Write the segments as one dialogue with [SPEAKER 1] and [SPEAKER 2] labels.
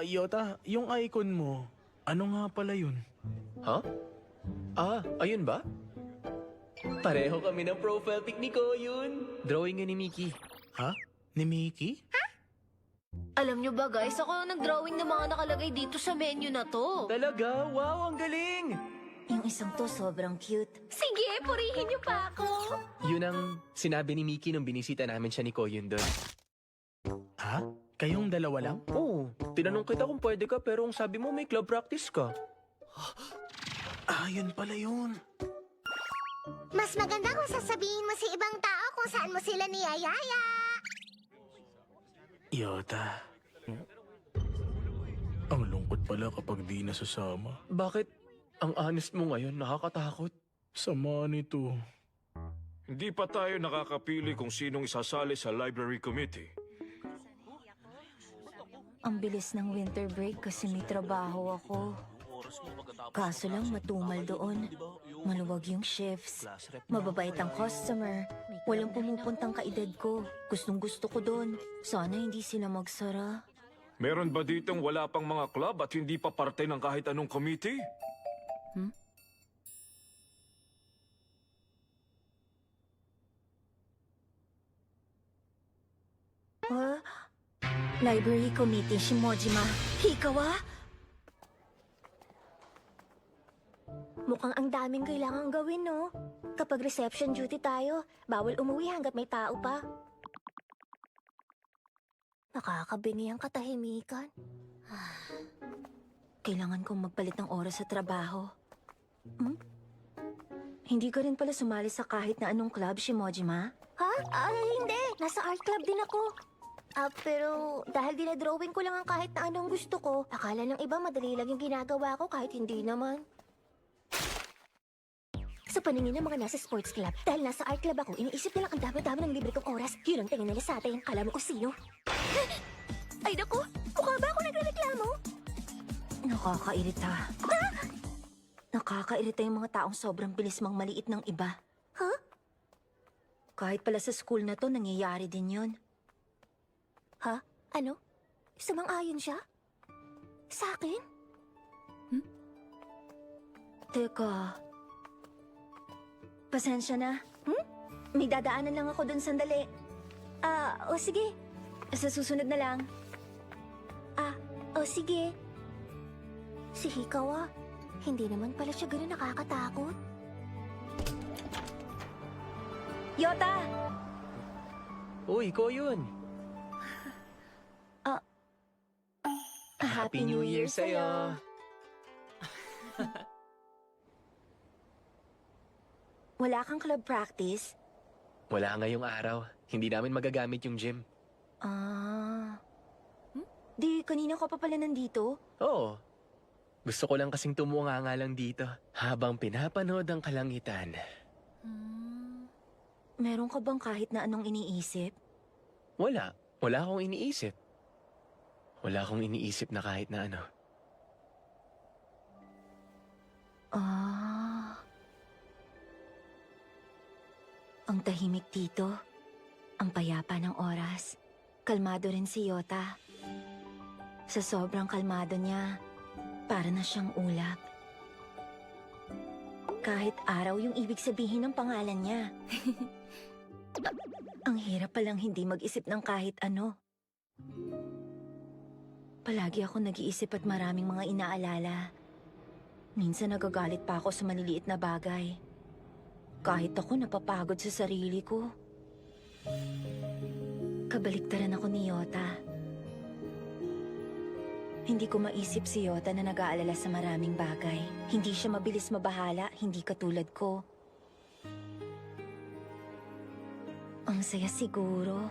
[SPEAKER 1] Yota, yung icon mo, ano nga pala yun?
[SPEAKER 2] Ha? Ayun ba? Pareho kami ng profile pic ni Koyun. Drawing ni Mickey.
[SPEAKER 1] Ha? Ni Mickey?
[SPEAKER 3] Alam nyo ba guys, ako ang nag-drawing ng mga nakalagay dito sa menu na to.
[SPEAKER 2] Talaga? Wow, ang galing!
[SPEAKER 4] Yung isang to sobrang cute.
[SPEAKER 3] Sige, purihin nyo pa ako.
[SPEAKER 2] Yun ang sinabi ni Mickey nung binisita namin siya ni Koyun doon.
[SPEAKER 1] Ha? Kayong dalawa lang?
[SPEAKER 2] Oo, tinanong kita kung pwede ka pero ang sabi mo may club practice ka.
[SPEAKER 1] Yun pala yun.
[SPEAKER 5] Mas maganda kung sasabihin mo sa ibang tao kung saan mo sila niyayaya.
[SPEAKER 1] Yota. Ang lungkot pala kapag di nasasama.
[SPEAKER 2] Bakit ang honest mo ngayon nakakatakot?
[SPEAKER 1] Sama nito.
[SPEAKER 6] Hindi pa tayo nakakapili kung sinong isasali sa library committee.
[SPEAKER 4] Ang bilis ng winter break kasi may trabaho ako. Kaso lang matumal doon. Maluwag yung shifts. Mababait ang customer. Walang pumupuntang kaedad ko. Gustong gusto ko doon. Sana hindi sila magsara.
[SPEAKER 6] Meron ba ditong wala pang mga club at hindi pa parte ng kahit anong committee?
[SPEAKER 4] Library Committee Shimojima. Hikawa? Mukhang ang daming kailangang gawin, no? Kapag reception duty tayo, bawal umuwi hanggat may tao pa. Nakakabini ang katahimikan. Kailangan kong magpalit ng oras sa trabaho. Hindi ka rin pala sumali sa kahit na anong club, Shimojima? Ha? Hindi. Nasa art club din ako. Pero dahil dinadrawing ko lang ang kahit na anong gusto ko, akala ng iba madali lang yung ginagawa ko kahit hindi naman. Sa paningin ng mga nasa sports club, dahil nasa art club ako, iniisip nilang ang dami-dami ng libre kong oras. Yun ang tingin nila sa atin. Kala mo kung sino? Ay naku! Mukha ba ako nagrereklamo? Nakakairita. Nakakairita yung mga taong sobrang bilis mang maliit ng iba. Huh? Kahit pala sa school na to, nangyayari din yun. Ha? Ano? Sumang-ayon siya? Sa akin? Teka. Pasensya na. May dadaanan lang ako dun sandali. O sige. Sa susunod na lang. O sige. Si Hikawa, hindi naman pala siya ganun nakakatakot. Yota!
[SPEAKER 2] Uy, Koyun! Happy New Year sa'yo!
[SPEAKER 4] Wala kang club practice?
[SPEAKER 2] Wala ngayong araw. Hindi namin magagamit yung gym.
[SPEAKER 4] Di kanina ka pa pala nandito?
[SPEAKER 2] Oo. Gusto ko lang kasing tumunga lang dito habang pinapanood ang kalangitan.
[SPEAKER 4] Meron ka bang kahit na anong iniisip?
[SPEAKER 2] Wala. Wala akong iniisip. Wala akong iniisip na kahit na ano.
[SPEAKER 4] Ang tahimik dito. Ang payapa ng oras. Kalmado rin si Yota. Sa sobrang kalmado niya, para na siyang ulap. Kahit araw yung ibig sabihin ng pangalan niya. Ang hirap palang hindi mag-isip ng kahit ano. Palagi ako nag-iisip at maraming mga inaalala. Minsan nagagalit pa ako sa maliliit na bagay. Kahit ako napapagod sa sarili ko. Kabaliktaran ako ni Yota. Hindi ko maisip si Yota na nag-aalala sa maraming bagay. Hindi siya mabilis mabahala, hindi katulad ko. Ang saya siguro.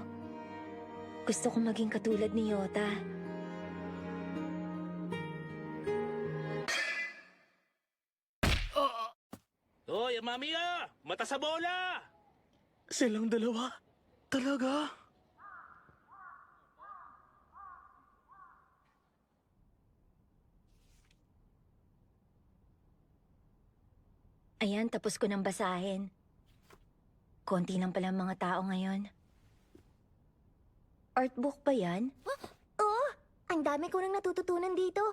[SPEAKER 4] Gusto ko maging katulad ni Yota.
[SPEAKER 7] Hoy, Mamiya! Mata sa bola!
[SPEAKER 1] Silang dalawa? Talaga?
[SPEAKER 4] Ayan, tapos ko nang basahin. Konti lang pala ang mga tao ngayon. Artbook ba yan?
[SPEAKER 5] Oo, ang Ang dami ko nang natututunan dito.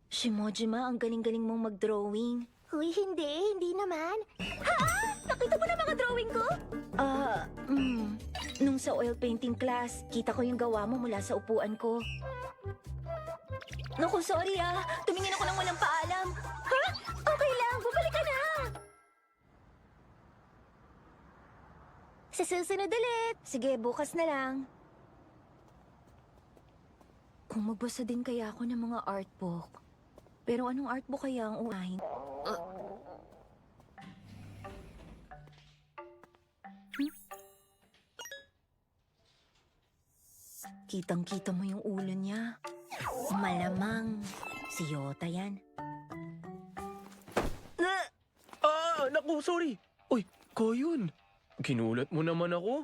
[SPEAKER 4] Shimojima, ang galing-galing mong mag-drawing.
[SPEAKER 5] Huy, hindi naman.
[SPEAKER 4] Nakita mo na mga drawing ko? Nung sa oil painting class, kita ko yung gawa mo mula sa upuan ko. Naku, sorry Tumingin ako ng walang paalam.
[SPEAKER 5] Ha? Okay lang, bumalik ka na. Sa susunod ulit.
[SPEAKER 4] Sige, bukas na lang. Kung magbasa din kaya ako ng mga art book. Pero anong art book kaya ang unahin? Kitang-kita mo yung ulo niya. Malamang si Yota yan.
[SPEAKER 2] Naku, sorry. Uy, Koyun. Ginulat mo naman ako.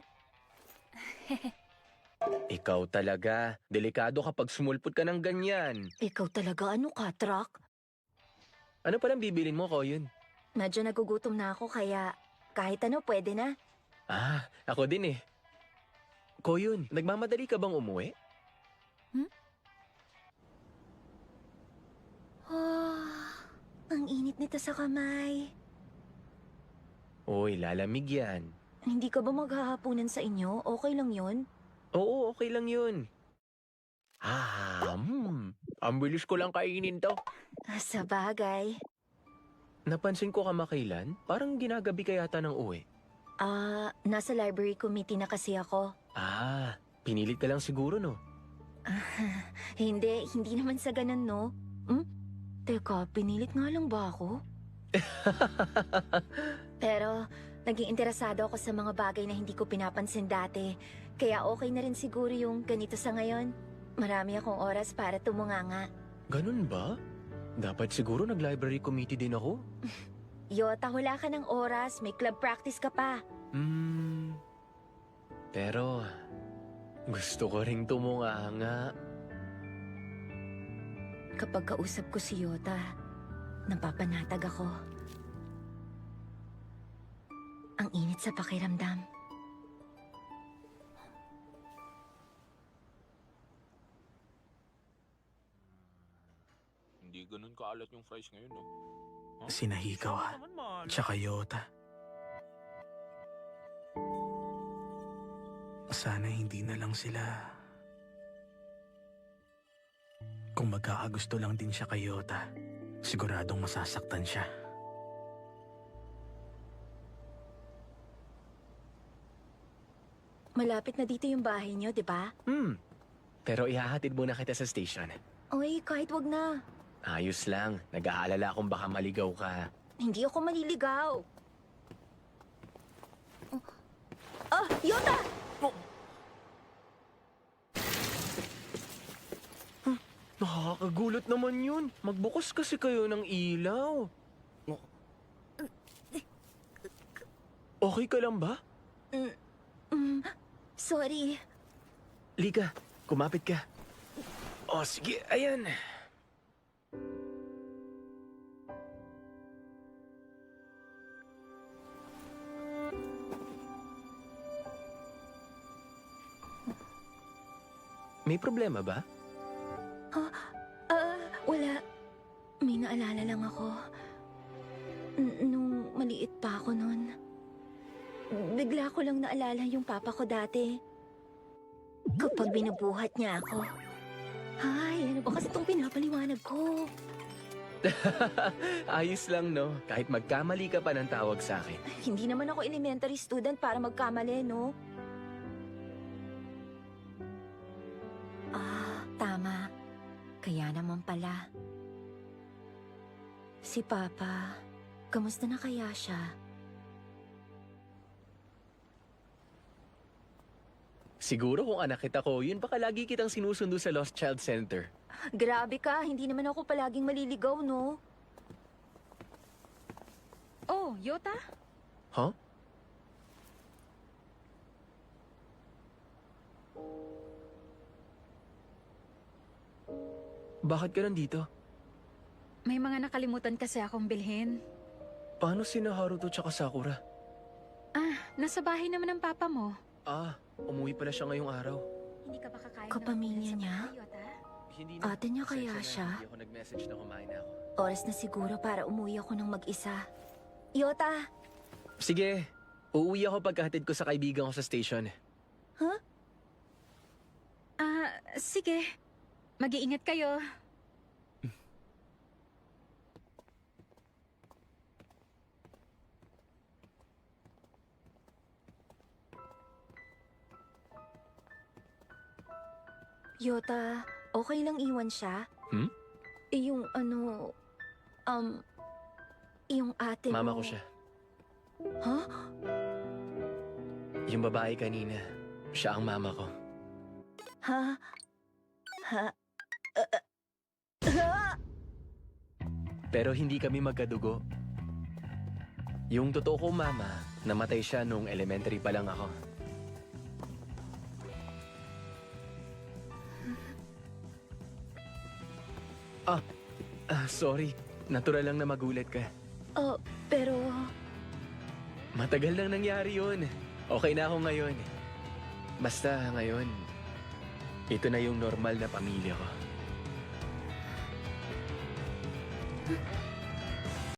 [SPEAKER 2] Ikaw talaga. Delikado kapag sumulpot ka ng ganyan.
[SPEAKER 4] Ikaw talaga, ano ka, truck?
[SPEAKER 2] Ano palang bibilin mo, Koyun?
[SPEAKER 4] Medyo nagugutom na ako kaya kahit ano pwede na.
[SPEAKER 2] Ako din eh. Koyun, nagmamadali ka bang umuwi?
[SPEAKER 4] Ang init nito sa kamay.
[SPEAKER 2] Uy, lalamig yan.
[SPEAKER 4] Hindi ka ba maghahaponan sa inyo? Okay lang yun?
[SPEAKER 2] Oo, okay lang yun. Ang bilis ko lang kainin to.
[SPEAKER 4] Sa bagay.
[SPEAKER 2] Napansin ko kamakailan, parang ginagabi ka yata ng uwi.
[SPEAKER 4] Nasa library committee na kasi ako.
[SPEAKER 2] Pinilit ka lang siguro, no?
[SPEAKER 4] Hindi naman sa ganun, no? Teka, pinilit nga lang ba ako? Pero, naging interesado ako sa mga bagay na hindi ko pinapansin dati. Kaya okay na rin siguro yung ganito sa ngayon. Marami akong oras para tumunganga.
[SPEAKER 2] Ganun ba? Dapat siguro nag-library committee din ako.
[SPEAKER 4] Yota, wala ka ng oras. May club practice ka pa.
[SPEAKER 2] Pero, gusto ko ring tumunganga.
[SPEAKER 4] Kapag kausap ko si Yota, napapanatag ako. Ang init sa pakiramdam.
[SPEAKER 6] Hindi ganun kaalat yung fries ngayon, no?
[SPEAKER 1] Sina Hikaw tsaka Yota. Sana hindi na lang sila. Kung magkakagusto lang din siya kay Yota, siguradong masasaktan siya.
[SPEAKER 4] Malapit na dito yung bahay niyo, di ba?
[SPEAKER 2] Pero ihahatid muna kita sa station.
[SPEAKER 4] Oy, kahit wag na.
[SPEAKER 2] Ayos lang. Nag-aalala kung baka maligaw ka.
[SPEAKER 4] Hindi ako maliligaw. Yota!
[SPEAKER 2] Nakakagulat naman yun. Magbukas kasi kayo ng ilaw. Okay ka lang ba?
[SPEAKER 4] Sorry.
[SPEAKER 2] Lika, kumapit ka. Sige, ayan. May problema ba?
[SPEAKER 4] Wala. May naalala lang ako. Nung maliit pa ako nun. Bigla ko lang naalala yung papa ko dati. Kapag binubuhat niya ako. Ay, ano ba kasi itong pinapaliwanag ko?
[SPEAKER 2] Ayos lang, no? Kahit magkamali ka pa ng tawag sa akin.
[SPEAKER 4] Hindi naman ako elementary student para magkamali, no? Tama. Kaya naman pala. Si Papa, kamusta na kaya siya?
[SPEAKER 2] Siguro kung anak kita ko, yun baka lagi kitang sinusundo sa Lost Child Center.
[SPEAKER 4] Grabe ka, hindi naman ako palaging maliligaw, no?
[SPEAKER 8] Oh, Yota?
[SPEAKER 2] Huh? Bakit ka nandito?
[SPEAKER 8] May mga nakalimutan kasi akong bilhin.
[SPEAKER 2] Paano sina Haruto tsaka Sakura?
[SPEAKER 8] Nasa bahay naman ng papa mo.
[SPEAKER 2] Umuwi pala siya ngayong araw.
[SPEAKER 8] Hindi ka ba kakain
[SPEAKER 4] Kapamilya
[SPEAKER 8] ng
[SPEAKER 4] niya?
[SPEAKER 8] bahay, Yota?
[SPEAKER 4] Ate niya kaya
[SPEAKER 2] Pasensya na,
[SPEAKER 4] siya?
[SPEAKER 2] Hindi ako nag-message na kumain na ako.
[SPEAKER 4] Oras na siguro para umuwi ako ng mag-isa. Yota!
[SPEAKER 2] Sige, uuwi ako pagkahatid ko sa kaibigan ko sa station.
[SPEAKER 8] Sige. Mag-iingat kayo.
[SPEAKER 4] Yota, okay lang iwan siya?
[SPEAKER 2] Hmm?
[SPEAKER 4] Yung yung ate
[SPEAKER 2] Mama
[SPEAKER 4] mo.
[SPEAKER 2] ko siya.
[SPEAKER 4] Ha?
[SPEAKER 2] Yung babae kanina, siya ang mama ko.
[SPEAKER 4] Ha? Ha?
[SPEAKER 2] Pero hindi kami magkadugo. Yung totoo kong mama, namatay siya nung elementary pa lang ako. Sorry. Natural lang na magulat ka.
[SPEAKER 4] Pero...
[SPEAKER 2] Matagal nang nangyari yun. Okay na ako ngayon. Basta ngayon, ito na yung normal na pamilya ko.